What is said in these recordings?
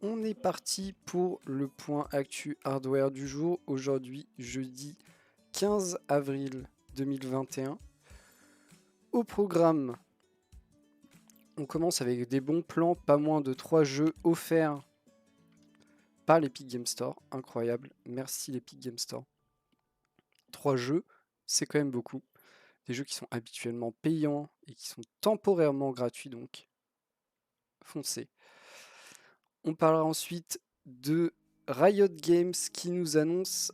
On est parti pour le point actu hardware du jour. Aujourd'hui, jeudi 15 avril 2021. Au programme, on commence avec des bons plans, pas moins de 3 jeux offerts par l'Epic Game Store. Incroyable, merci l'Epic Game Store. 3 jeux, c'est quand même beaucoup. Des jeux qui sont habituellement payants et qui sont temporairement gratuits, donc foncez. On parlera ensuite de Riot Games qui nous annonce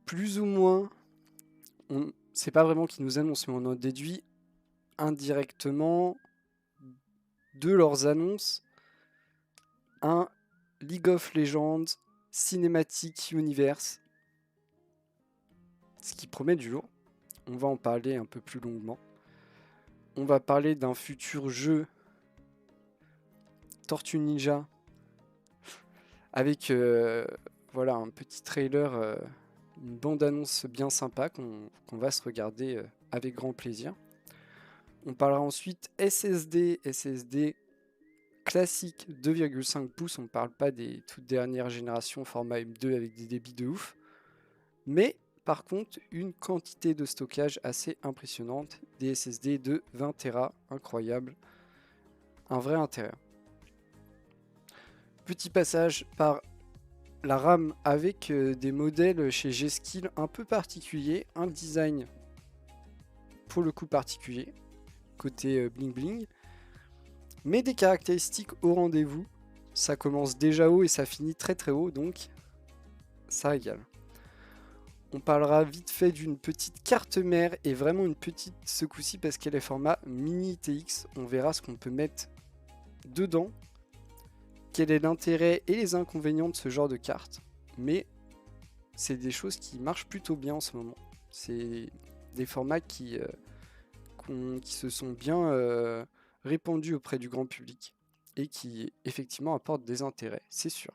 plus ou moins, c'est pas vraiment qui nous annonce, mais on en déduit indirectement de leurs annonces un League of Legends Cinematic Universe, ce qui promet du lourd. On va en parler un peu plus longuement. On va parler d'un futur jeu Tortue Ninja avec voilà, un petit trailer, une bande-annonce bien sympa qu'on va se regarder avec grand plaisir. On parlera ensuite SSD classique 2,5 pouces. On ne parle pas des toutes dernières générations format M2 avec des débits de ouf. Mais par contre, une quantité de stockage assez impressionnante. Des SSD de 20 Tera, incroyable. Un vrai intérêt. Petit passage par la RAM avec des modèles chez G-Skill un peu particuliers. Un design pour le coup particulier, côté bling bling. Mais des caractéristiques au rendez-vous. Ça commence déjà haut et ça finit très très haut, donc ça régale. On parlera vite fait d'une petite carte mère, et vraiment une petite ce coup-ci parce qu'elle est format mini TX. On verra ce qu'on peut mettre dedans, quel est l'intérêt et les inconvénients de ce genre de carte. Mais c'est des choses qui marchent plutôt bien en ce moment. C'est des formats qui se sont bien répandus auprès du grand public et qui effectivement apportent des intérêts, c'est sûr.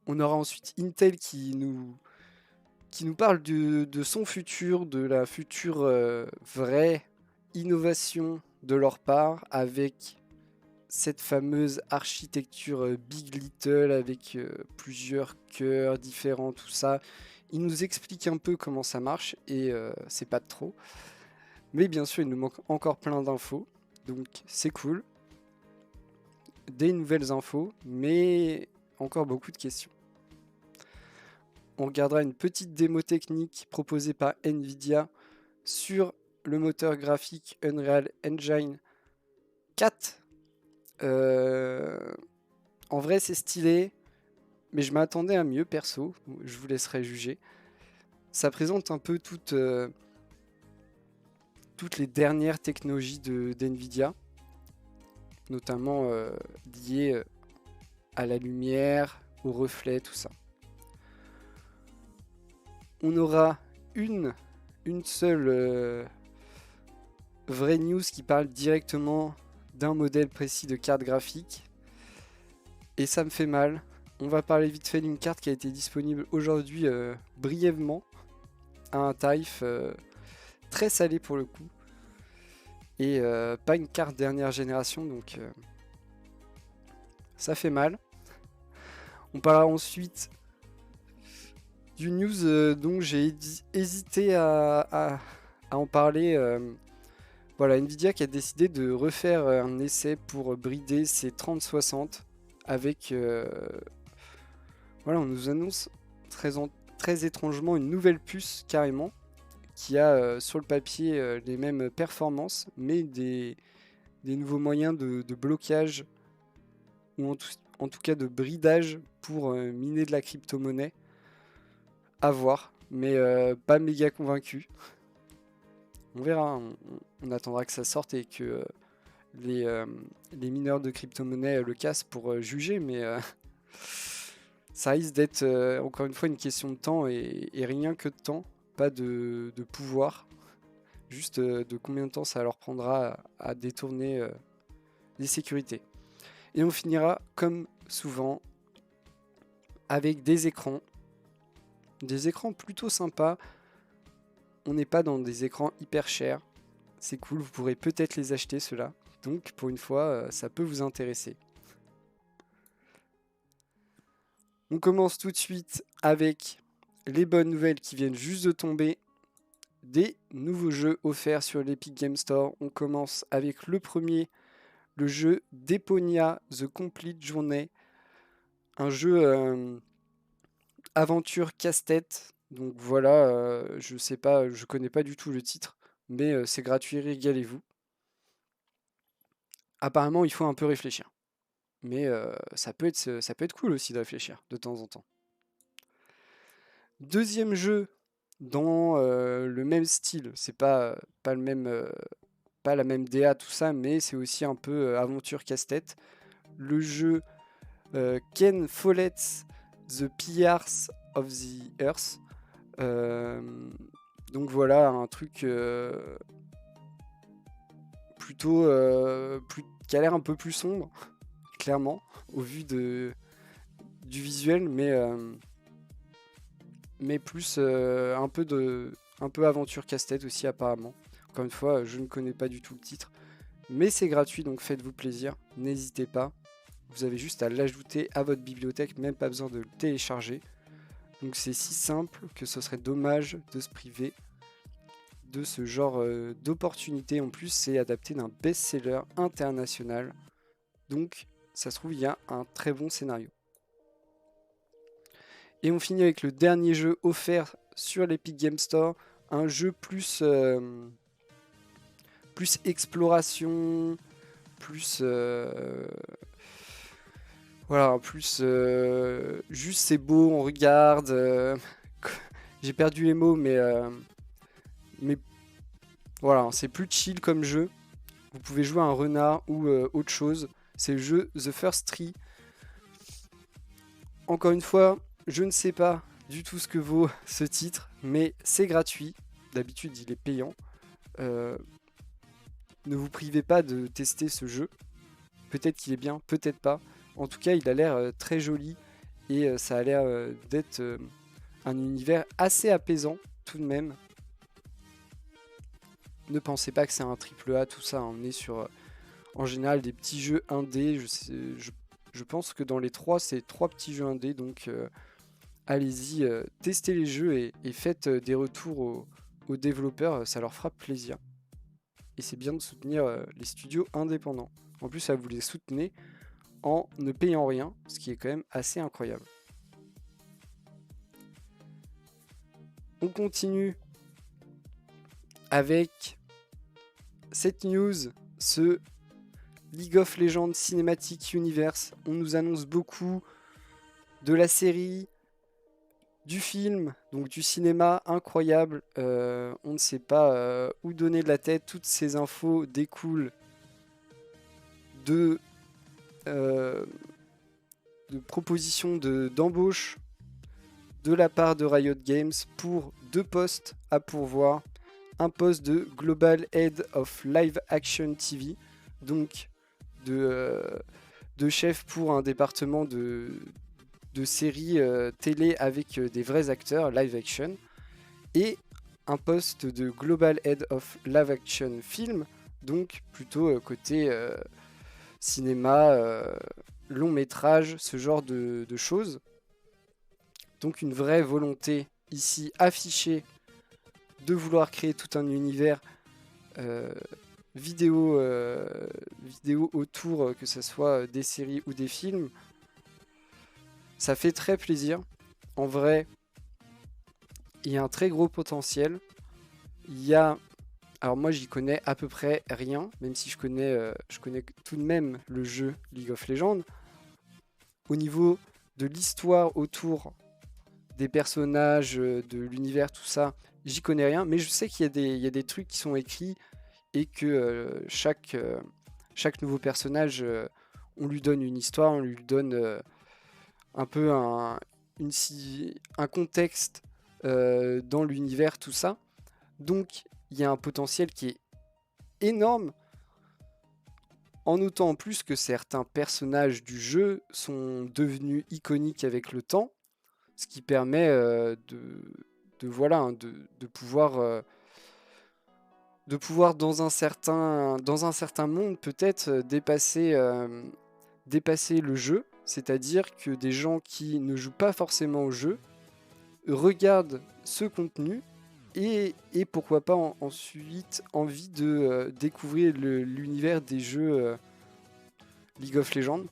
On aura ensuite Intel qui nous parle de son futur, de la future vraie innovation de leur part, avec cette fameuse architecture Big Little, avec plusieurs cœurs différents, tout ça. Il nous explique un peu comment ça marche, et c'est pas de trop. Mais bien sûr, il nous manque encore plein d'infos, donc c'est cool. Des nouvelles infos, mais encore beaucoup de questions. On regardera une petite démo technique proposée par Nvidia sur le moteur graphique Unreal Engine 4. En vrai, c'est stylé, mais je m'attendais à mieux perso. Je vous laisserai juger. Ça présente un peu toutes les dernières technologies d'Nvidia, notamment liées à la lumière, au reflet, tout ça. On aura une seule vraie news qui parle directement d'un modèle précis de carte graphique. Et ça me fait mal. On va parler vite fait d'une carte qui a été disponible aujourd'hui brièvement à un tarif très salé pour le coup. Et pas une carte dernière génération, donc ça fait mal. On parlera ensuite d'une news dont j'ai hésité à en parler. Voilà, Nvidia qui a décidé de refaire un essai pour brider ses 3060 avec... voilà, on nous annonce très étrangement une nouvelle puce carrément qui a sur le papier les mêmes performances, mais des nouveaux moyens de blocage ou en tout cas de bridage pour miner de la crypto-monnaie. À voir, mais pas méga convaincu. On verra, on attendra que ça sorte et que les mineurs de crypto-monnaie le cassent pour juger, mais ça risque d'être encore une fois une question de temps et rien que de temps, pas de pouvoir, juste de combien de temps ça leur prendra à détourner les sécurités. Et on finira comme souvent avec des écrans plutôt sympas. On n'est pas dans des écrans hyper chers, c'est cool, vous pourrez peut-être les acheter ceux-là. Donc pour une fois, ça peut vous intéresser. On commence tout de suite avec les bonnes nouvelles qui viennent juste de tomber. Des nouveaux jeux offerts sur l'Epic Game Store. On commence avec le premier, le jeu Deponia The Complete Journey. Un jeu aventure casse-tête. Donc voilà, je sais pas, je connais pas du tout le titre, mais c'est gratuit, régalez-vous. Apparemment, il faut un peu réfléchir. Mais ça peut être cool aussi de réfléchir de temps en temps. Deuxième jeu dans le même style, c'est pas la même DA, tout ça, mais c'est aussi un peu aventure casse-tête. Le jeu Ken Follett's The Pillars of the Earth. Donc voilà, un truc plutôt qui a l'air un peu plus sombre, clairement, au vu du visuel, mais plus un peu aventure casse-tête aussi apparemment. Encore une fois, je ne connais pas du tout le titre, mais c'est gratuit, donc faites-vous plaisir, n'hésitez pas. Vous avez juste à l'ajouter à votre bibliothèque, même pas besoin de le télécharger. Donc c'est si simple que ce serait dommage de se priver de ce genre d'opportunité. En plus, c'est adapté d'un best-seller international. Donc ça se trouve, il y a un très bon scénario. Et on finit avec le dernier jeu offert sur l'Epic Game Store. Un jeu plus exploration, plus... voilà, plus juste c'est beau, on regarde. J'ai perdu les mots, mais voilà, c'est plus chill comme jeu. Vous pouvez jouer à un renard ou autre chose. C'est le jeu The First Tree. Encore une fois, je ne sais pas du tout ce que vaut ce titre, mais c'est gratuit. D'habitude, il est payant. Ne vous privez pas de tester ce jeu. Peut-être qu'il est bien, peut-être pas. En tout cas, il a l'air très joli et ça a l'air d'être un univers assez apaisant tout de même. Ne pensez pas que c'est un triple A, tout ça. On est sur en général des petits jeux indés. Je pense que dans les trois, c'est 3 petits jeux indés. Donc allez-y, testez les jeux et faites des retours aux développeurs. Ça leur fera plaisir. Et c'est bien de soutenir les studios indépendants. En plus, ça vous les soutenez en ne payant rien, ce qui est quand même assez incroyable. On continue avec cette news, ce League of Legends Cinematic Universe. On nous annonce beaucoup de la série, du film, donc du cinéma incroyable. On ne sait pas où donner de la tête. Toutes ces infos découlent de propositions d'embauche de la part de Riot Games pour 2 postes à pourvoir. Un poste de Global Head of Live Action TV, donc de chef pour un département de séries télé avec des vrais acteurs, live action, et un poste de Global Head of Live Action Film, donc plutôt côté cinéma, long métrage, ce genre de choses. Donc une vraie volonté ici affichée de vouloir créer tout un univers vidéo autour, que ce soit des séries ou des films. Ça fait très plaisir. En vrai, il y a un très gros potentiel. Alors moi j'y connais à peu près rien, même si je connais tout de même le jeu League of Legends. Au niveau de l'histoire autour des personnages, de l'univers, tout ça, j'y connais rien, mais je sais qu'il y a des trucs qui sont écrits et que chaque nouveau personnage, on lui donne une histoire, on lui donne un peu un contexte dans l'univers, tout ça. Donc il y a un potentiel qui est énorme, en notant en plus que certains personnages du jeu sont devenus iconiques avec le temps, ce qui permet de pouvoir de pouvoir dans un certain monde peut-être dépasser le jeu, c'est-à-dire que des gens qui ne jouent pas forcément au jeu regardent ce contenu et pourquoi pas ensuite envie de découvrir l'univers des jeux League of Legends.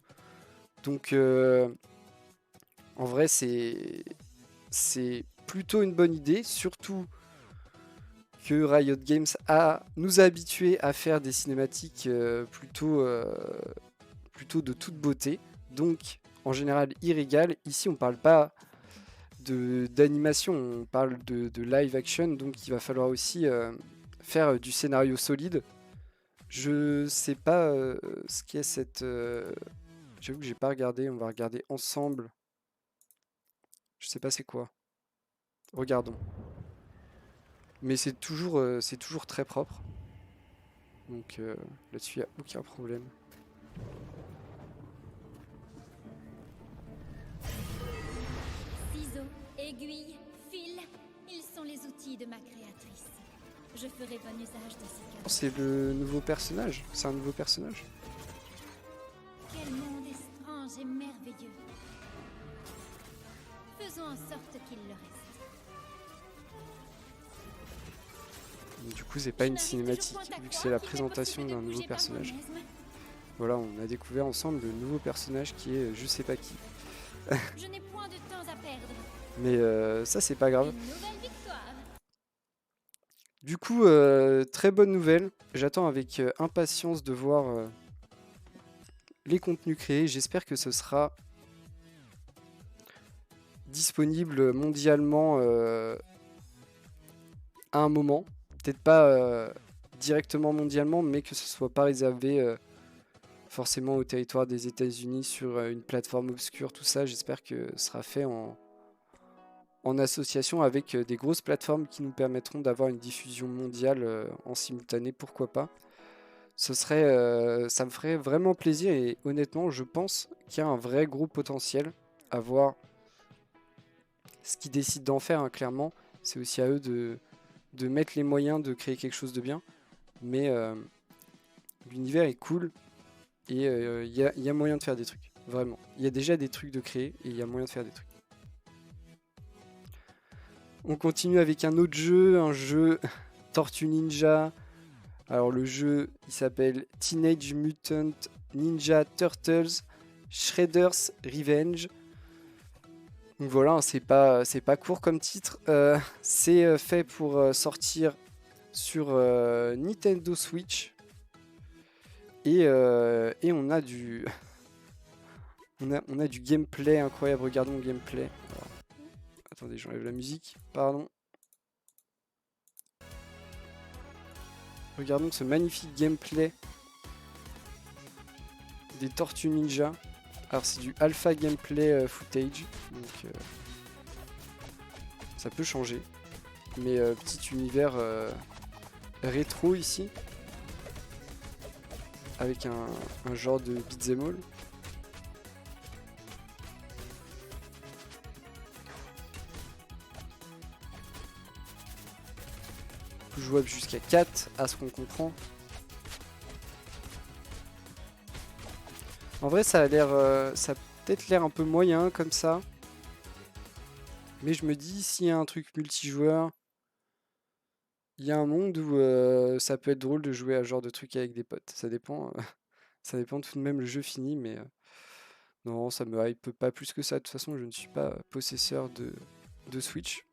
Donc en vrai c'est plutôt une bonne idée, surtout que Riot Games nous a habitués à faire des cinématiques plutôt de toute beauté. Donc en général ils régalent. Ici on parle pas d'animation, on parle de live action, donc il va falloir aussi faire du scénario solide. Je sais pas ce qu'est cette... J'avoue que j'ai pas regardé, on va regarder ensemble. Je sais pas c'est quoi. Regardons. Mais c'est toujours très propre. Donc là-dessus, il n'y a aucun problème. Ciseaux, aiguilles, fils, ils sont les outils de ma créatrice. Je ferai bon usage de ces cadeaux. C'est le nouveau personnage. C'est un nouveau personnage. Quel monde étrange et merveilleux. Faisons en sorte qu'il le reste. Du coup, c'est pas une cinématique, vu que c'est la présentation d'un nouveau personnage. Voilà, on a découvert ensemble le nouveau personnage qui est je sais pas qui. Je n'ai point de temps à perdre. Mais ça, c'est pas grave. Une nouvelle victoire. Du coup, très bonne nouvelle. J'attends avec impatience de voir les contenus créés. J'espère que ce sera disponible mondialement à un moment. Peut-être pas directement mondialement, mais que ce soit pas réservé forcément au territoire des États-Unis sur une plateforme obscure, tout ça. J'espère que ce sera fait en association avec des grosses plateformes qui nous permettront d'avoir une diffusion mondiale en simultané, pourquoi pas. Ça me ferait vraiment plaisir et honnêtement, je pense qu'il y a un vrai gros potentiel à voir ce qu'ils décident d'en faire, hein, clairement. C'est aussi à eux de mettre les moyens de créer quelque chose de bien. Mais l'univers est cool et il y a moyen de faire des trucs, vraiment. Il y a déjà des trucs de créer et il y a moyen de faire des trucs. On continue avec un autre jeu, un jeu Tortue Ninja. Alors le jeu, il s'appelle Teenage Mutant Ninja Turtles Shredder's Revenge. Donc voilà, hein, c'est pas court comme titre. C'est fait pour sortir sur Nintendo Switch. Et on a du on a du gameplay incroyable. Regardons le gameplay. Alors, attendez, j'enlève la musique. Pardon. Regardons ce magnifique gameplay des Tortues Ninja. Alors c'est du alpha gameplay footage, donc ça peut changer. Mais petit univers rétro ici, avec un genre de beat'em all. Jouable jusqu'à 4 à ce qu'on comprend. En vrai ça a l'air ça a peut-être l'air un peu moyen comme ça. Mais je me dis s'il y a un truc multijoueur, il y a un monde où ça peut être drôle de jouer à ce genre de truc avec des potes. Ça dépend ça dépend tout de même le jeu fini, mais non, ça me hype pas plus que ça. De toute façon, je ne suis pas possesseur de Switch.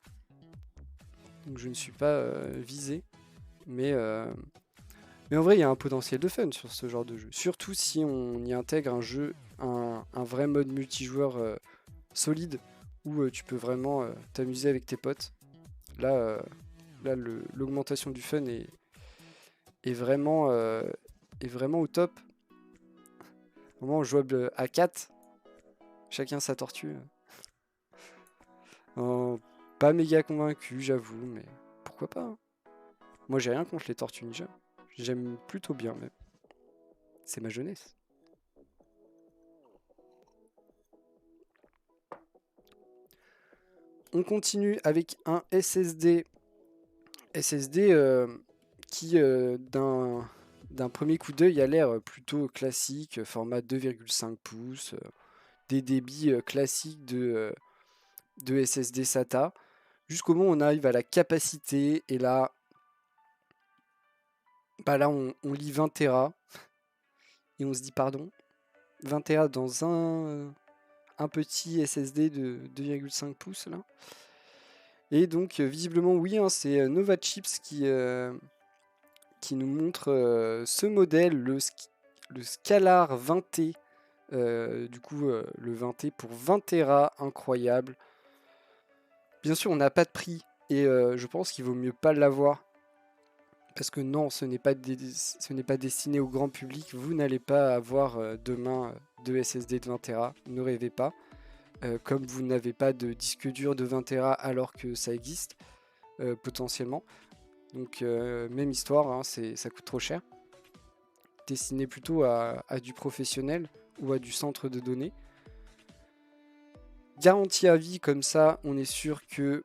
Donc je ne suis pas visé. Mais en vrai, il y a un potentiel de fun sur ce genre de jeu. Surtout si on y intègre un vrai mode multijoueur solide où tu peux vraiment t'amuser avec tes potes. Là, l'augmentation du fun est vraiment au top. Vraiment jouable à 4. Chacun sa tortue. Pas méga convaincu, j'avoue, mais pourquoi pas, hein. Moi, j'ai rien contre les Tortues Ninja. J'aime plutôt bien, même. C'est ma jeunesse. On continue avec un SSD. SSD qui, d'un premier coup d'œil, a l'air plutôt classique, format 2,5 pouces, des débits classiques de SSD SATA, jusqu'au moment où on arrive à la capacité, et là, là on lit 20 Tera, et on se dit pardon, 20 Tera dans un petit SSD de 2,5 pouces là. Et donc visiblement oui, hein, c'est Nova Chips qui nous montre ce modèle, le Scalar 20T, du coup le 20T pour 20 Tera, incroyable. Bien sûr on n'a pas de prix, et je pense qu'il vaut mieux pas l'avoir, parce que non, ce n'est pas destiné au grand public. Vous n'allez pas avoir demain de SSD de 20 Tera, ne rêvez pas. Comme vous n'avez pas de disque dur de 20 Tera alors que ça existe potentiellement. Donc même histoire, hein, ça coûte trop cher. Destiné plutôt à du professionnel ou à du centre de données. Garantie à vie, comme ça, on est sûr que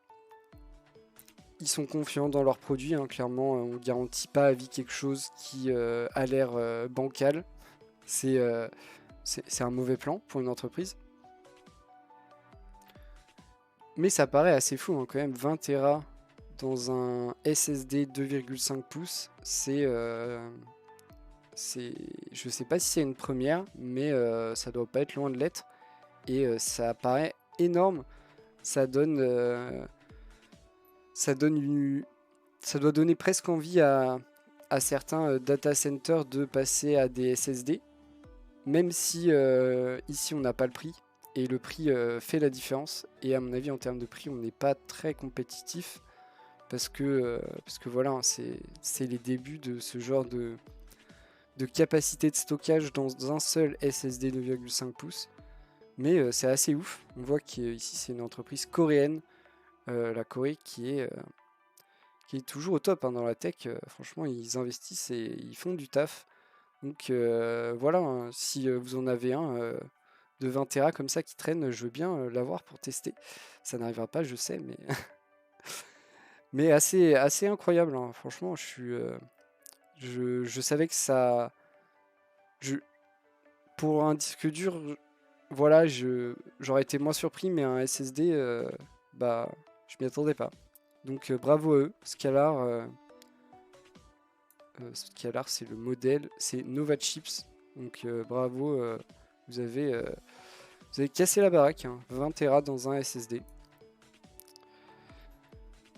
ils sont confiants dans leurs produits, hein. Clairement, on ne garantit pas à vie quelque chose qui a l'air bancal. C'est un mauvais plan pour une entreprise. Mais ça paraît assez fou, hein, quand même. 20 Tera dans un SSD 2,5 pouces, je sais pas si c'est une première, mais ça doit pas être loin de l'être. Et ça paraît énorme. Ça doit donner presque envie à certains data centers de passer à des SSD, même si ici on n'a pas le prix, et le prix fait la différence, et à mon avis en termes de prix on n'est pas très compétitif, parce que voilà, hein, c'est les débuts de ce genre de capacité de stockage dans un seul SSD 2,5 pouces. Mais c'est assez ouf. On voit qu'ici c'est une entreprise coréenne, la Corée qui est toujours au top, hein, dans la tech. Franchement, ils investissent et ils font du taf. Donc voilà, hein, si vous en avez un de 20 Tera comme ça qui traîne, je veux bien l'avoir pour tester. Ça n'arrivera pas, je sais, mais mais assez incroyable, hein. Franchement, je savais que ça, pour un disque dur, voilà, j'aurais été moins surpris, mais un SSD, je m'y attendais pas. Donc bravo à eux. Scalar, c'est le modèle, c'est Nova Chips. Donc bravo, vous avez cassé la baraque, hein, 20 Tera dans un SSD.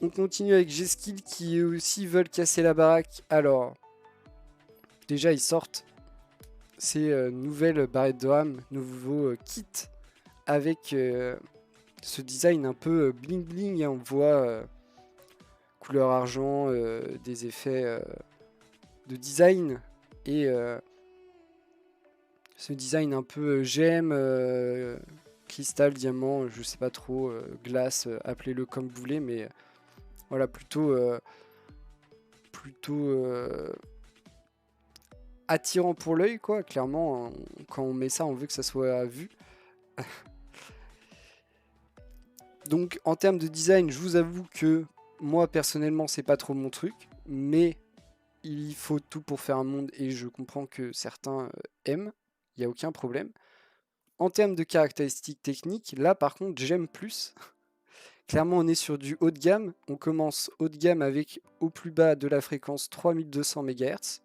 On continue avec G-Skill qui aussi veulent casser la baraque. Alors, déjà ils sortent ces nouvelles barrettes de RAM, nouveaux kits avec ce design un peu bling bling, hein. On voit couleur argent, des effets de design, et ce design un peu gemme, cristal, diamant, je sais pas trop, glace, appelez-le comme vous voulez, mais voilà, plutôt attirant pour l'œil, quoi. Clairement, quand on met ça, on veut que ça soit vu. Donc en termes de design, je vous avoue que moi personnellement c'est pas trop mon truc, mais il faut tout pour faire un monde, et je comprends que certains aiment, il n'y a aucun problème. En termes de caractéristiques techniques, là par contre j'aime plus. Clairement on est sur du haut de gamme, on commence haut de gamme avec au plus bas de la fréquence 3200 MHz,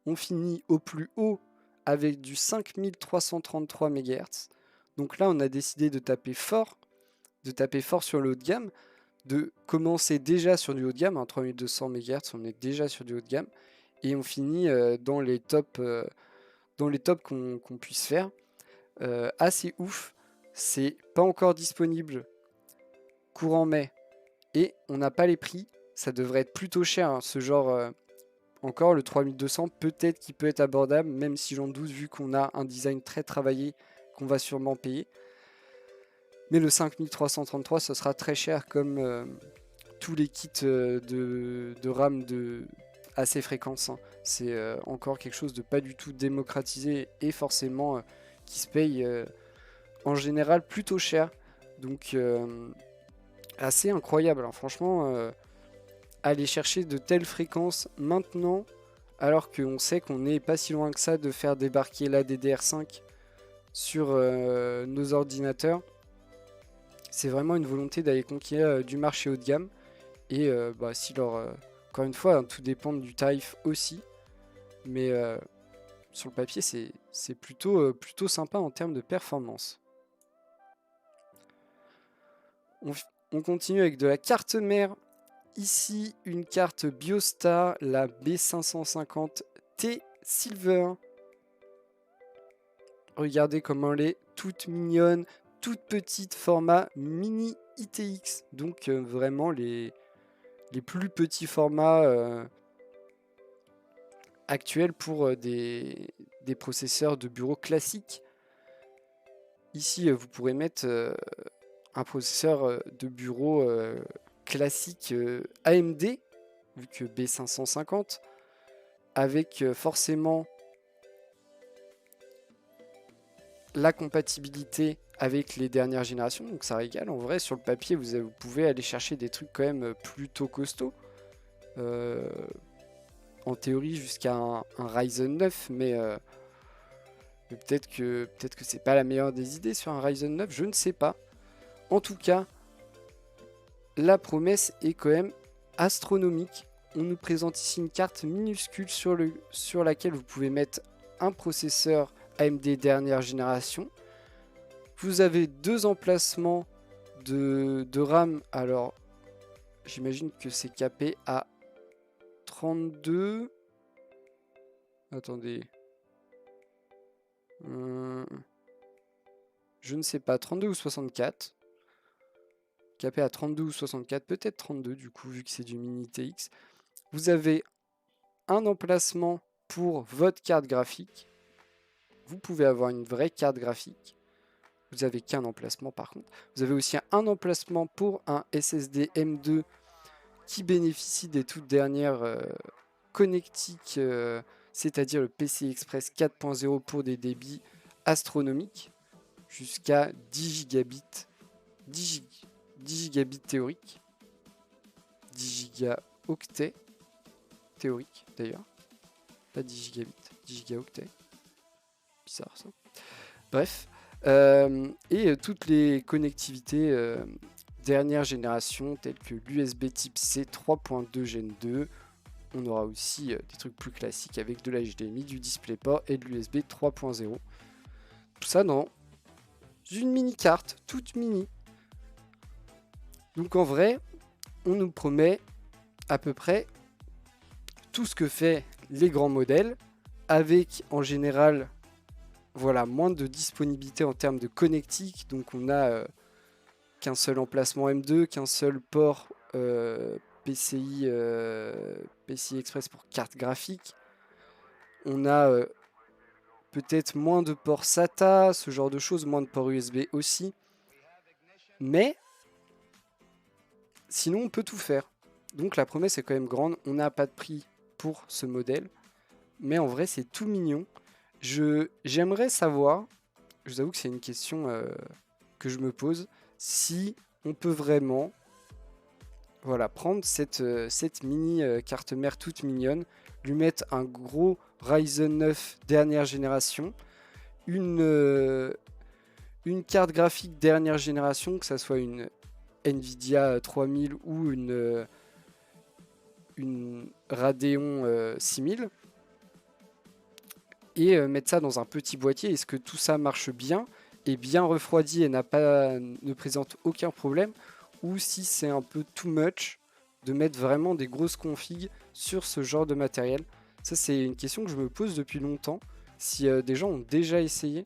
on finit au plus haut avec du 5333 MHz. Donc là on a décidé de taper fort sur le haut de gamme, de commencer déjà sur du haut de gamme, hein, 3200 MHz, on est déjà sur du haut de gamme, et on finit dans les tops qu'on puisse faire. Assez ouf, c'est pas encore disponible courant mai, et on n'a pas les prix, ça devrait être plutôt cher, hein, ce genre. Encore le 3200, peut-être qu'il peut être abordable, même si j'en doute vu qu'on a un design très travaillé qu'on va sûrement payer. Mais le 5333, ce sera très cher, comme tous les kits de RAM à ces fréquences, hein. C'est encore quelque chose de pas du tout démocratisé, et forcément qui se paye en général plutôt cher. Donc assez incroyable, hein. Franchement, aller chercher de telles fréquences maintenant, alors qu'on sait qu'on n'est pas si loin que ça de faire débarquer la DDR5 sur nos ordinateurs. C'est vraiment une volonté d'aller conquérir du marché haut de gamme. Et si encore une fois, hein, tout dépend du tarif aussi. Mais sur le papier, c'est plutôt sympa en termes de performance. On continue avec de la carte mère. Ici, une carte Biostar, la B550T Silver. Regardez comment elle est toute mignonne, toute petite, format mini ITX. Donc vraiment les plus petits formats actuels pour des processeurs de bureau classiques. Ici, vous pourrez mettre un processeur de bureau classique AMD, vu que B550, avec forcément la compatibilité avec les dernières générations, donc ça régale. En vrai, sur le papier, vous pouvez aller chercher des trucs quand même plutôt costauds. En théorie, jusqu'à un Ryzen 9, mais peut-être que c'est pas la meilleure des idées sur un Ryzen 9, je ne sais pas. En tout cas, la promesse est quand même astronomique. On nous présente ici une carte minuscule sur laquelle vous pouvez mettre un processeur AMD dernière génération. Vous avez 2 emplacements de RAM. Alors, j'imagine que c'est capé à 32. Attendez. Je ne sais pas, 32 ou 64. Capé à 32 ou 64, peut-être 32 du coup, vu que c'est du mini TX. Vous avez un emplacement pour votre carte graphique. Vous pouvez avoir une vraie carte graphique. Vous n'avez qu'un emplacement par contre. Vous avez aussi un emplacement pour un SSD M2 qui bénéficie des toutes dernières connectiques, c'est-à-dire le PCI Express 4.0 pour des débits astronomiques, jusqu'à 10 gigabits, 10 gigabits théoriques, 10 gigaoctets théoriques d'ailleurs, pas 10 gigabits, 10 gigaoctets, bizarre ça. Bref, et toutes les connectivités dernière génération telles que l'USB type C 3.2 Gen 2. On aura aussi des trucs plus classiques avec de la HDMI, du DisplayPort et de l'USB 3.0. Tout ça dans une mini carte, toute mini. Donc en vrai, on nous promet à peu près tout ce que fait les grands modèles, avec en général moins de disponibilité en termes de connectique. Donc on a qu'un seul emplacement M2, qu'un seul port PCI Express pour carte graphique. On a peut-être moins de ports SATA, ce genre de choses, moins de ports USB aussi. Mais sinon, on peut tout faire. Donc la promesse est quand même grande. On n'a pas de prix pour ce modèle. Mais en vrai, c'est tout mignon. J'aimerais savoir, je vous avoue que c'est une question que je me pose, si on peut vraiment prendre cette mini carte mère toute mignonne, lui mettre un gros Ryzen 9 dernière génération, une carte graphique dernière génération, que ça soit une Nvidia 3000 ou une Radeon 6000, et mettre ça dans un petit boîtier. Est-ce que tout ça marche bien, est bien refroidi et ne présente aucun problème, ou si c'est un peu too much de mettre vraiment des grosses configs sur ce genre de matériel. Ça, c'est une question que je me pose depuis longtemps. Si des gens ont déjà essayé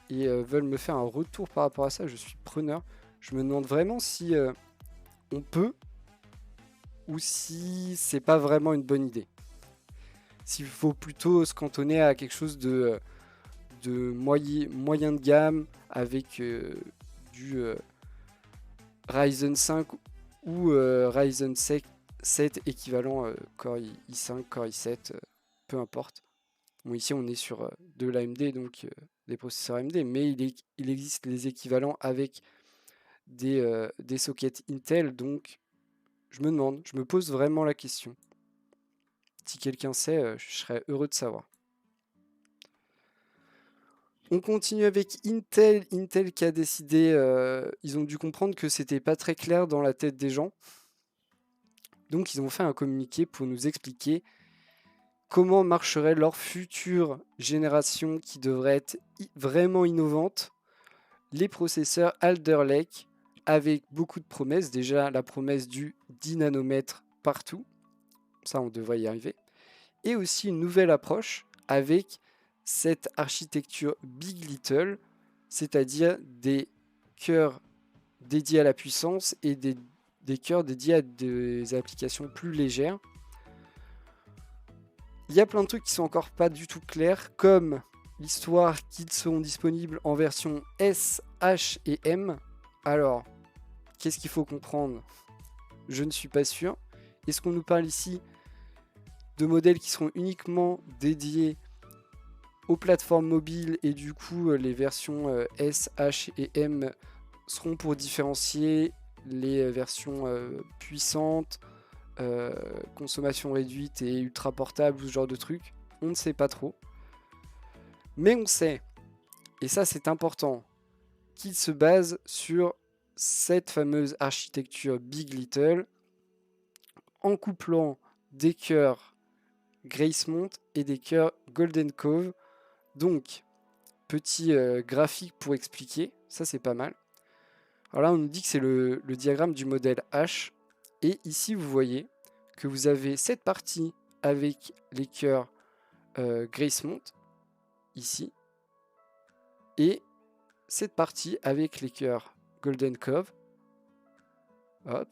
et veulent me faire un retour par rapport à ça, je suis preneur. Je me demande vraiment si on peut, ou si c'est pas vraiment une bonne idée. S'il faut plutôt se cantonner à quelque chose de moyen de gamme, avec du Ryzen 5 ou Ryzen 7 équivalent Core i5, Core i7, peu importe. Bon, ici on est sur de l'AMD, donc des processeurs AMD, mais il existe les équivalents avec des sockets Intel, donc Je me demande, je me pose vraiment la question. Si quelqu'un sait, je serais heureux de savoir. On continue avec Intel. Intel qui a décidé, ils ont dû comprendre que c'était pas très clair dans la tête des gens. Donc ils ont fait un communiqué pour nous expliquer comment marcherait leur future génération qui devrait être vraiment innovante. Les processeurs Alder Lake avec beaucoup de promesses. Déjà la promesse du 10 nanomètres partout. Ça on devrait y arriver. Et aussi une nouvelle approche avec cette architecture Big Little, c'est-à-dire des cœurs dédiés à la puissance et des cœurs dédiés à des applications plus légères. Il y a plein de trucs qui sont encore pas du tout clairs, comme l'histoire qu'ils seront disponibles en version S, H et M. Alors, qu'est-ce qu'il faut comprendre? Je ne suis pas sûr. Est-ce qu'on nous parle ici de modèles qui seront uniquement dédiés aux plateformes mobiles et du coup les versions S, H et M seront pour différencier les versions puissantes, consommation réduite et ultra portable ou ce genre de trucs? On ne sait pas trop. Mais on sait, et ça c'est important, qu'il se base sur cette fameuse architecture Big Little en couplant des cœurs Gracemont et des cœurs Golden Cove. Donc, petit graphique pour expliquer, ça c'est pas mal. Alors là, on nous dit que c'est le diagramme du modèle H. Et ici, vous voyez que vous avez cette partie avec les cœurs Gracemont, ici. Et cette partie avec les cœurs Golden Cove. Hop.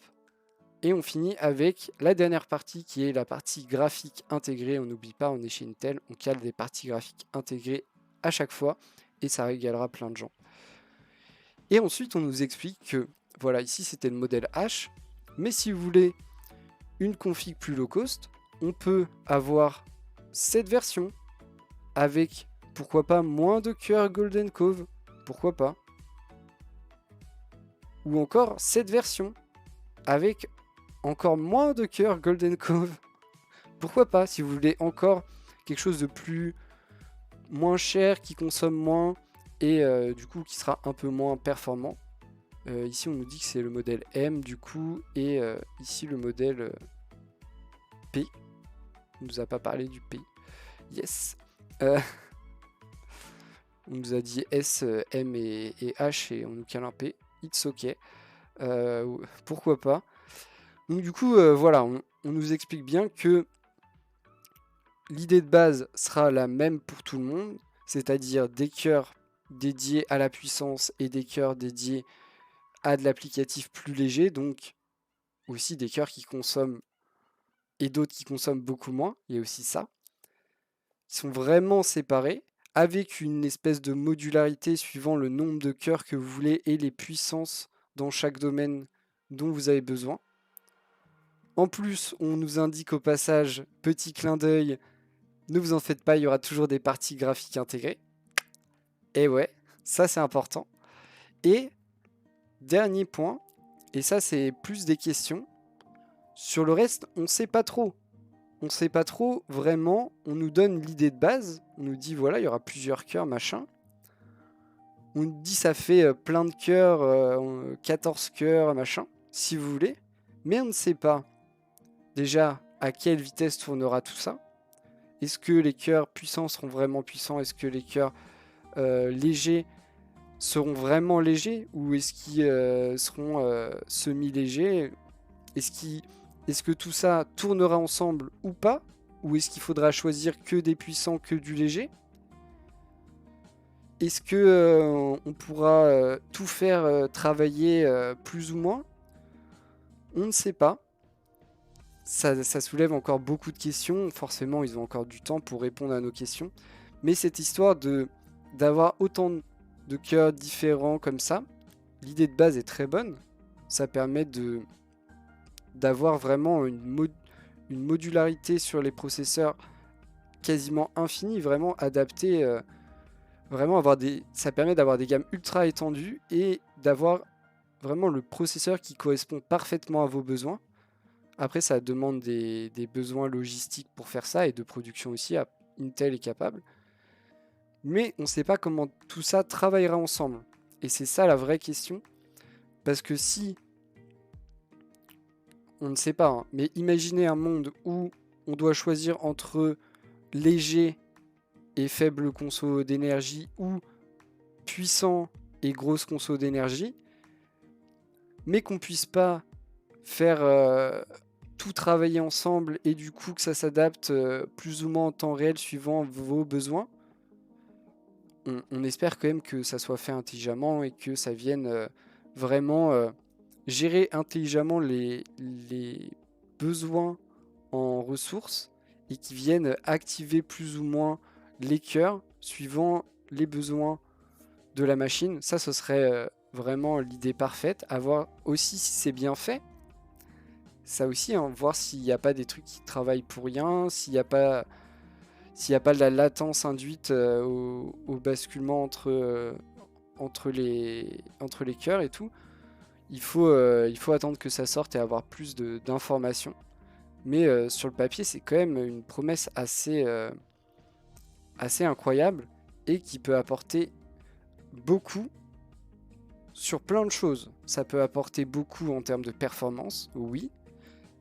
Et on finit avec la dernière partie qui est la partie graphique intégrée. On n'oublie pas, on est chez Intel, on cale des parties graphiques intégrées à chaque fois et ça régalera plein de gens. Et ensuite, on nous explique que, voilà, ici c'était le modèle H, mais si vous voulez une config plus low cost, on peut avoir cette version avec, pourquoi pas, moins de cœurs Golden Cove, pourquoi pas. Ou encore cette version avec encore moins de cœurs Golden Cove. Pourquoi pas, si vous voulez encore quelque chose de moins cher, qui consomme moins et du coup qui sera un peu moins performant. Ici on nous dit que c'est le modèle M du coup et ici le modèle P. On nous a pas parlé du P. Yes. On nous a dit S, M et H et on nous cale un P. It's ok. Pourquoi pas. Donc du coup voilà, on nous explique bien que l'idée de base sera la même pour tout le monde, c'est-à-dire des cœurs dédiés à la puissance et des cœurs dédiés à de l'applicatif plus léger, donc aussi des cœurs qui consomment et d'autres qui consomment beaucoup moins, il y a aussi ça. Ils sont vraiment séparés avec une espèce de modularité suivant le nombre de cœurs que vous voulez et les puissances dans chaque domaine dont vous avez besoin. En plus, on nous indique au passage, petit clin d'œil, ne vous en faites pas, il y aura toujours des parties graphiques intégrées. Et ouais, ça c'est important. Et dernier point, et ça c'est plus des questions, sur le reste on sait pas trop. On sait pas trop vraiment, on nous donne l'idée de base, on nous dit voilà il y aura plusieurs cœurs machin. On nous dit ça fait plein de cœurs, 14 cœurs machin, si vous voulez. Mais on ne sait pas déjà à quelle vitesse tournera tout ça. Est-ce que les cœurs puissants seront vraiment puissants? Est-ce que les cœurs légers seront vraiment légers? Ou est-ce qu'ils seront semi-légers? Est-ce que tout ça tournera ensemble ou pas? Ou est-ce qu'il faudra choisir que des puissants, que du léger? Est-ce que on pourra tout faire travailler plus ou moins? On ne sait pas. Ça soulève encore beaucoup de questions. Forcément, ils ont encore du temps pour répondre à nos questions. Mais cette histoire d'avoir autant de cœurs différents comme ça, l'idée de base est très bonne. Ça permet d'avoir vraiment une modularité sur les processeurs quasiment infinie, vraiment adaptée. Vraiment ça permet d'avoir des gammes ultra étendues et d'avoir vraiment le processeur qui correspond parfaitement à vos besoins. Après, ça demande des besoins logistiques pour faire ça et de production aussi. Intel est capable. Mais on ne sait pas comment tout ça travaillera ensemble. Et c'est ça la vraie question. Parce que si, on ne sait pas, hein, mais imaginez un monde où on doit choisir entre léger et faible conso d'énergie ou puissant et grosse conso d'énergie, mais qu'on puisse pas faire tout travailler ensemble et du coup que ça s'adapte plus ou moins en temps réel suivant vos besoins. On espère quand même que ça soit fait intelligemment et que ça vienne vraiment gérer intelligemment les besoins en ressources et qui viennent activer plus ou moins les cœurs suivant les besoins de la machine. Ça, ce serait vraiment l'idée parfaite. À voir aussi si c'est bien fait. Ça aussi, hein, voir s'il n'y a pas des trucs qui travaillent pour rien, s'il n'y a pas de la latence induite au basculement entre les cœurs et tout. Il faut attendre que ça sorte et avoir plus d'informations. Mais sur le papier, c'est quand même une promesse assez incroyable et qui peut apporter beaucoup sur plein de choses. Ça peut apporter beaucoup en termes de performance, oui.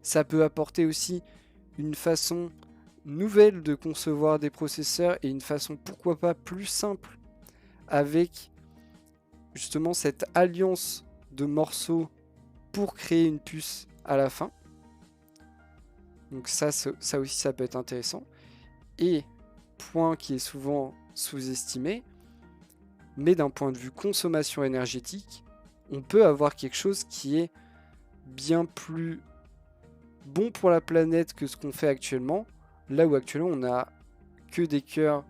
Ça peut apporter aussi une façon nouvelle de concevoir des processeurs et une façon pourquoi pas plus simple avec justement cette alliance de morceaux pour créer une puce à la fin. Donc ça aussi ça peut être intéressant. Et point qui est souvent sous-estimé, mais d'un point de vue consommation énergétique, on peut avoir quelque chose qui est bien plus bon pour la planète que ce qu'on fait actuellement. Là où actuellement on n'a que des cœurs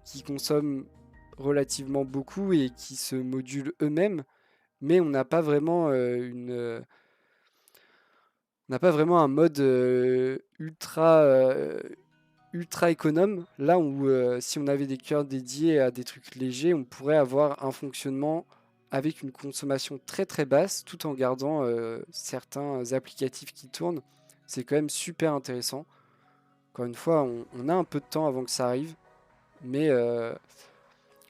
qui consomment relativement beaucoup et qui se modulent eux-mêmes, mais on n'a pas vraiment un mode ultra économe. Là où si on avait des cœurs dédiés à des trucs légers, on pourrait avoir un fonctionnement avec une consommation très très basse tout en gardant certains applicatifs qui tournent. C'est quand même super intéressant. Encore une fois, on a un peu de temps avant que ça arrive, mais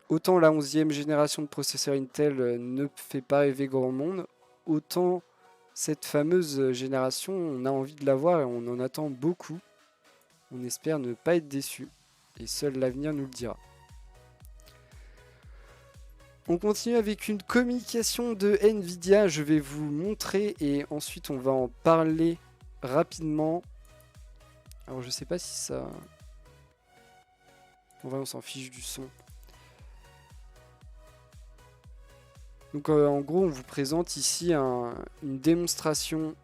autant la 11e génération de processeurs Intel ne fait pas rêver grand monde, autant cette fameuse génération, on a envie de la voir et on en attend beaucoup. On espère ne pas être déçu, et seul l'avenir nous le dira. On continue avec une communication de Nvidia, je vais vous montrer et ensuite on va en parler rapidement. Alors je sais pas si ça... on s'en fiche du son. Donc en gros on vous présente ici une démonstration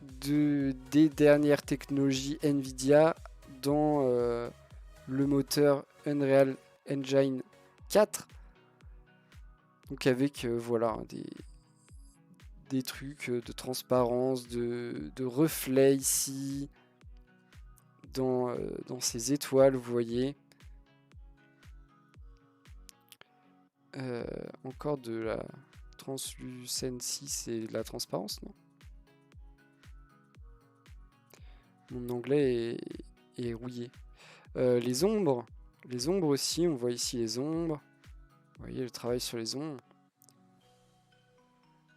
des dernières technologies Nvidia dans le moteur Unreal Engine 4. Donc avec voilà des trucs de transparence, de reflets ici dans ces étoiles, vous voyez. Encore de la translucency, c'est de la transparence, non? Mon anglais est rouillé. Les ombres aussi, on voit ici les ombres. Vous voyez le travail sur les ombres.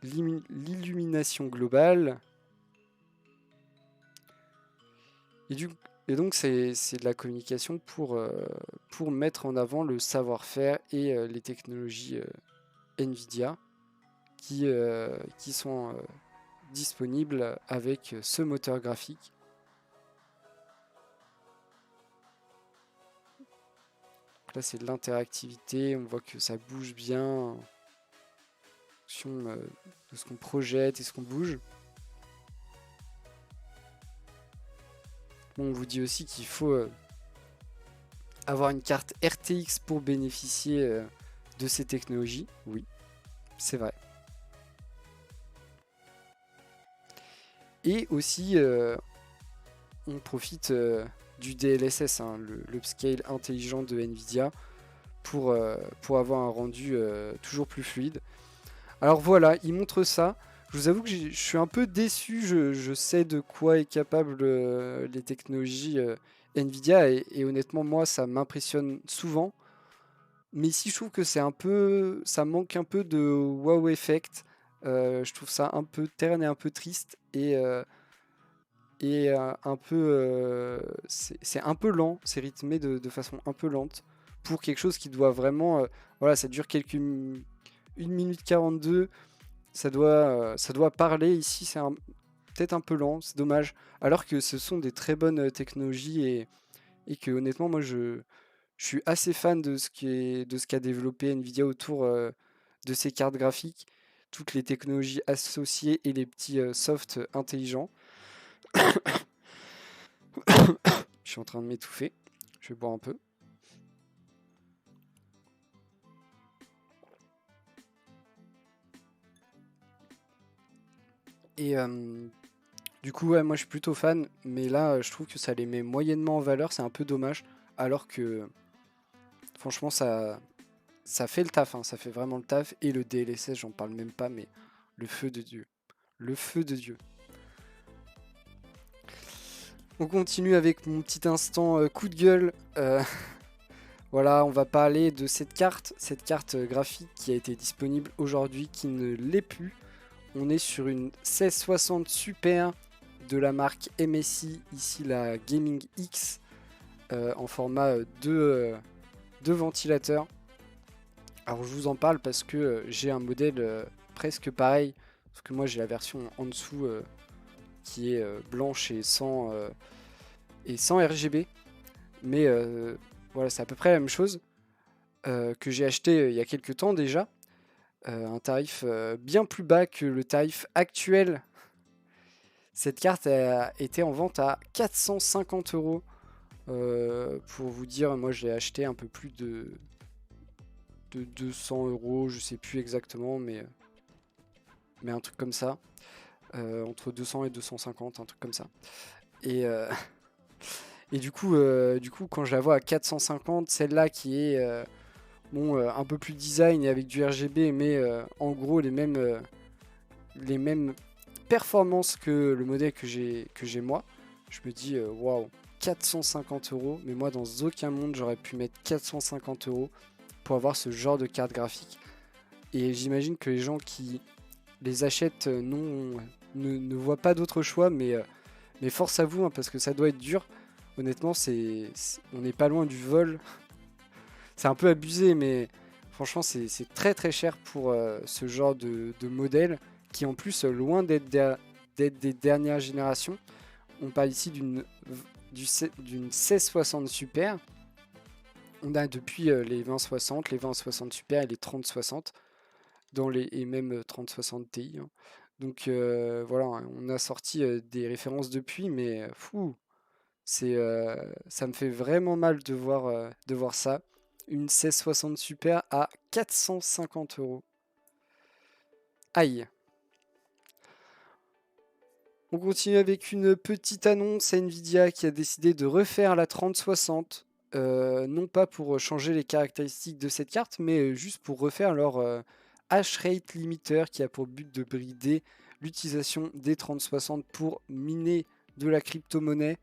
L'illumination globale. Et donc c'est de la communication pour mettre en avant le savoir-faire et les technologies Nvidia qui sont disponibles avec ce moteur graphique. Là c'est de l'interactivité, on voit que ça bouge bien en fonction de ce qu'on projette et ce qu'on bouge. Bon, on vous dit aussi qu'il faut avoir une carte RTX pour bénéficier de ces technologies. Oui, c'est vrai. Et aussi, on profite du DLSS, hein, l'upscale intelligent de Nvidia, pour avoir un rendu toujours plus fluide. Alors voilà, il montre ça. Je Je vous avoue que je suis un peu déçu. Je sais de quoi est capable les technologies Nvidia et honnêtement, moi, ça m'impressionne souvent. Mais ici, je trouve que ça manque un peu de wow effect. Je trouve ça un peu terne et un peu triste et un peu, c'est un peu lent. C'est rythmé de façon un peu lente pour quelque chose qui doit vraiment, voilà, ça dure 1 minute 42. Ça doit parler. Ici, peut-être un peu lent. C'est dommage. Alors que ce sont des très bonnes technologies et que honnêtement, moi, je suis assez fan de ce qu'a développé Nvidia autour de ses cartes graphiques, toutes les technologies associées et les petits softs intelligents. Je suis en train de m'étouffer. Je vais boire un peu. Et du coup, ouais, moi je suis plutôt fan, mais là je trouve que ça les met moyennement en valeur, c'est un peu dommage, alors que franchement ça fait le taf, hein, ça fait vraiment le taf, et le DLSS j'en parle même pas, mais le feu de Dieu. Le feu de Dieu. On continue avec mon petit instant coup de gueule. Voilà, on va parler de cette carte graphique qui a été disponible aujourd'hui, qui ne l'est plus. On est sur une 1660 Super de la marque MSI, ici la Gaming X, en format 2 ventilateurs. Alors je vous en parle parce que j'ai un modèle presque pareil, parce que moi j'ai la version en dessous qui est blanche et sans RGB. Mais voilà, c'est à peu près la même chose que j'ai acheté il y a quelques temps déjà. Un tarif bien plus bas que le tarif actuel. Cette carte a été en vente à 450 euros. Pour vous dire, moi je l'ai acheté un peu plus de 200 euros, je sais plus exactement, mais un truc comme ça. Entre 200 et 250, un truc comme ça. Et, et du coup, quand je la vois à 450, celle-là qui est un peu plus design et avec du RGB, mais en gros les mêmes performances que le modèle que j'ai moi, je me dis waouh, 450 euros, mais moi dans aucun monde j'aurais pu mettre 450 euros pour avoir ce genre de carte graphique. Et j'imagine que les gens qui les achètent ne voient pas d'autre choix, mais force à vous, hein, parce que ça doit être dur. Honnêtement, on n'est pas loin du vol. C'est un peu abusé, mais franchement, c'est très très cher pour ce genre de modèle, qui en plus, loin d'être des dernières générations. On parle ici d'une 1660 Super. On a depuis les 2060, les 2060 Super et les 3060, et même 3060 Ti. Hein. Donc voilà, on a sorti des références depuis, mais fou, ça me fait vraiment mal de voir ça. Une 1660 Super à 450 euros. Aïe. On continue avec une petite annonce. Nvidia qui a décidé de refaire la 3060. Non pas pour changer les caractéristiques de cette carte, mais juste pour refaire leur hash rate limiter qui a pour but de brider l'utilisation des 3060 pour miner de la crypto-monnaie.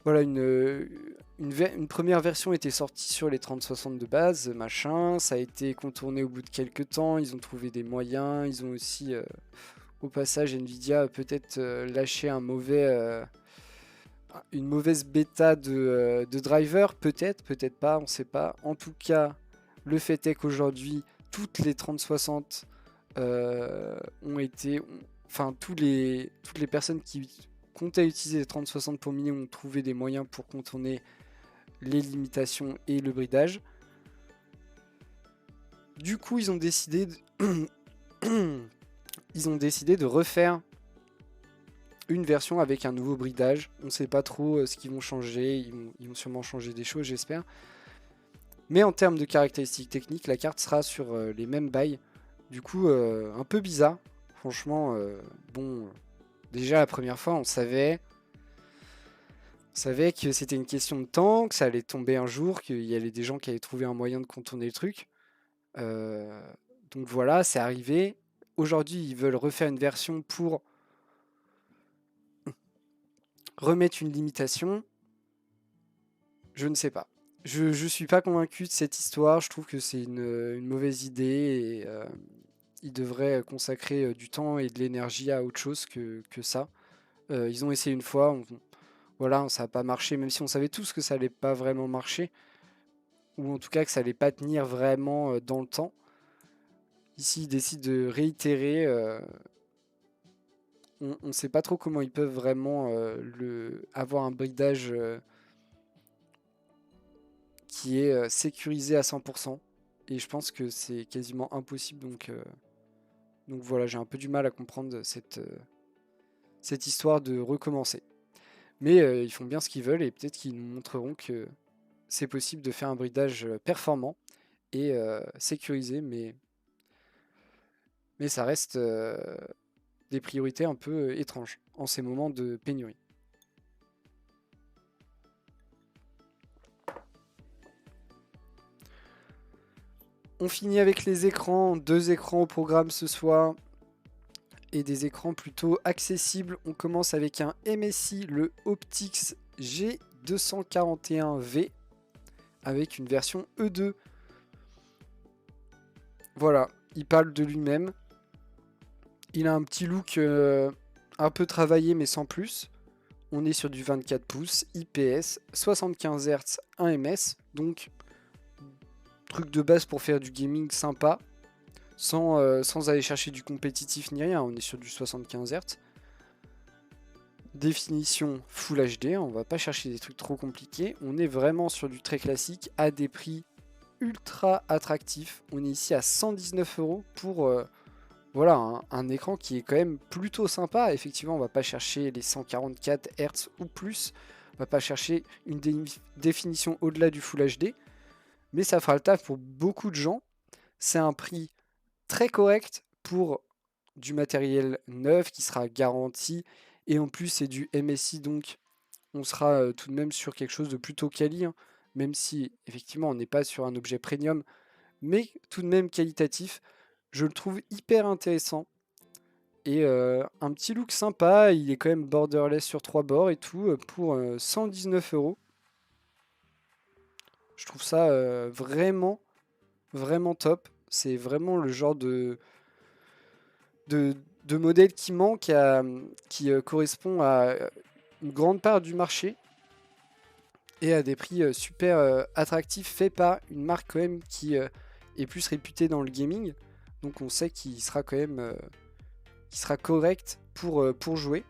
Voilà, une première version était sortie sur les 3060 de base, machin. Ça a été contourné au bout de quelques temps. Ils ont trouvé des moyens. Ils ont aussi, au passage, Nvidia a peut-être lâché une mauvaise bêta de driver. Peut-être pas, on ne sait pas. En tout cas, le fait est qu'aujourd'hui, toutes les 3060 ont été... Enfin, toutes les personnes qui comptaient utiliser les 3060 pour miner ont trouvé des moyens pour contourner les limitations et le bridage. Du coup, ils ont décidé de refaire une version avec un nouveau bridage. On ne sait pas trop ce qu'ils vont changer. Ils vont sûrement changer des choses, j'espère. Mais en termes de caractéristiques techniques, la carte sera sur les mêmes bails. Du coup, un peu bizarre. Franchement, déjà la première fois, on savait que c'était une question de temps, que ça allait tomber un jour, qu'il y avait des gens qui allaient trouver un moyen de contourner le truc. Donc voilà, c'est arrivé. aujourd'hui ils veulent refaire une version pour remettre une limitation, je ne sais pas. Je suis pas convaincu de cette histoire, je trouve que c'est une mauvaise idée et ils devraient consacrer du temps et de l'énergie à autre chose que ça. Ils ont essayé une fois, voilà, ça n'a pas marché, même si on savait tous que ça allait pas vraiment marcher, ou en tout cas que ça allait pas tenir vraiment dans le temps. Ici, ils décident de réitérer. On ne sait pas trop comment ils peuvent vraiment avoir un bridage qui est sécurisé à 100%. Et je pense que c'est quasiment impossible. Donc voilà, j'ai un peu du mal à comprendre cette histoire de recommencer. Mais ils font bien ce qu'ils veulent et peut-être qu'ils nous montreront que c'est possible de faire un bridage performant et sécurisé. Mais ça reste des priorités un peu étranges en ces moments de pénurie. On finit avec les écrans, 2 écrans au programme ce soir et des écrans plutôt accessibles. On commence avec un MSI, le Optix G241V avec une version E2. Voilà, il parle de lui-même. Il a un petit look un peu travaillé mais sans plus. On est sur du 24 pouces, IPS, 75 Hz, 1 ms, donc truc de base pour faire du gaming sympa, sans aller chercher du compétitif ni rien, on est sur du 75 Hz. Définition Full HD, on va pas chercher des trucs trop compliqués, on est vraiment sur du très classique à des prix ultra attractifs. On est ici à 119 € pour voilà, un écran qui est quand même plutôt sympa. Effectivement, on va pas chercher les 144 Hz ou plus. On va pas chercher une définition au-delà du Full HD. Mais ça fera le taf pour beaucoup de gens. C'est un prix très correct pour du matériel neuf qui sera garanti. Et en plus, c'est du MSI, donc on sera tout de même sur quelque chose de plutôt quali. Hein, même si, effectivement, on n'est pas sur un objet premium. Mais tout de même qualitatif. Je le trouve hyper intéressant. Et un petit look sympa. Il est quand même borderless sur 3 bords et tout pour 119 €. Je trouve ça vraiment, vraiment top. C'est vraiment le genre de modèle qui manque, qui correspond à une grande part du marché. Et à des prix super attractifs, faits par une marque quand même qui est plus réputée dans le gaming. Donc on sait qu'il sera quand même qui sera correct pour jouer.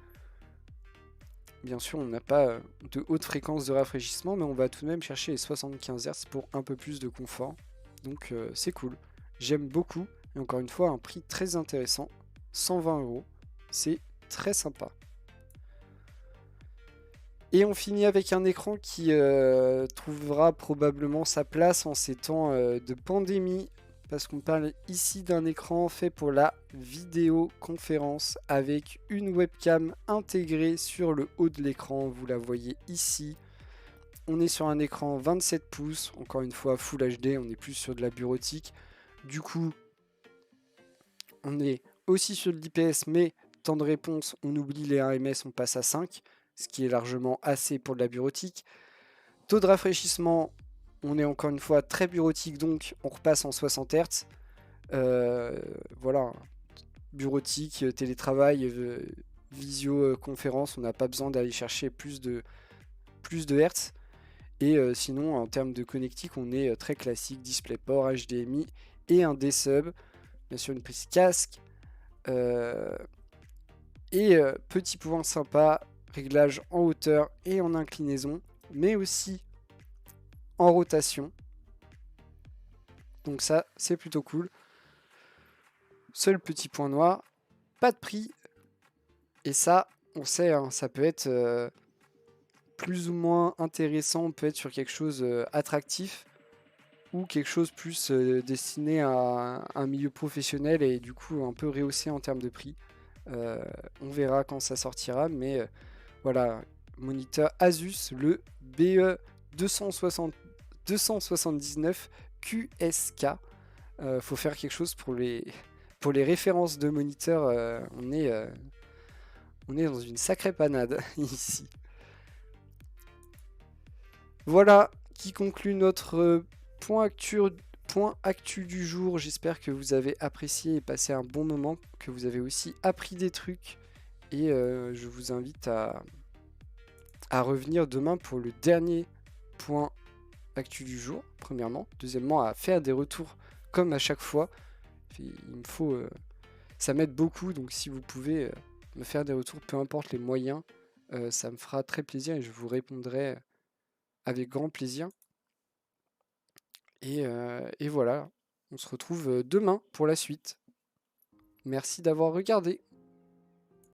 Bien sûr, on n'a pas de haute fréquence de rafraîchissement, mais on va tout de même chercher les 75 Hz pour un peu plus de confort. Donc c'est cool. J'aime beaucoup. Et encore une fois, un prix très intéressant. 120 €. C'est très sympa. Et on finit avec un écran qui trouvera probablement sa place en ces temps de pandémie. Parce qu'on parle ici d'un écran fait pour la vidéoconférence avec une webcam intégrée sur le haut de l'écran. Vous la voyez ici. On est sur un écran 27 pouces, encore une fois Full HD, on est plus sur de la bureautique. Du coup, on est aussi sur de l'IPS, mais temps de réponse, on oublie les 1 ms, on passe à 5, ce qui est largement assez pour de la bureautique. Taux de rafraîchissement, on est encore une fois très bureautique, donc on repasse en 60 Hz. Voilà, bureautique, télétravail, visioconférence, on n'a pas besoin d'aller chercher plus de Hertz. Et sinon, en termes de connectique, on est très classique, DisplayPort, HDMI et un D-Sub. Bien sûr, une prise casque. Et petit point sympa, réglage en hauteur et en inclinaison, mais aussi en rotation. Donc ça, c'est plutôt cool. Seul petit point noir, pas de prix. Et ça, on sait, hein, ça peut être plus ou moins intéressant, on peut être sur quelque chose attractif ou quelque chose plus destiné à un milieu professionnel et du coup un peu rehaussé en termes de prix. On verra quand ça sortira, mais voilà, moniteur Asus, le BE279 QSK. Faut faire quelque chose pour les pour les références de moniteur, on est dans une sacrée panade ici. Voilà qui conclut notre point actu du jour. J'espère que vous avez apprécié et passé un bon moment, que vous avez aussi appris des trucs. Et je vous invite à revenir demain pour le dernier point actu du jour, premièrement. Deuxièmement, à faire des retours comme à chaque fois. Il me faut... ça m'aide beaucoup, donc si vous pouvez me faire des retours, peu importe les moyens, ça me fera très plaisir et je vous répondrai avec grand plaisir. Et voilà, on se retrouve demain pour la suite. Merci d'avoir regardé.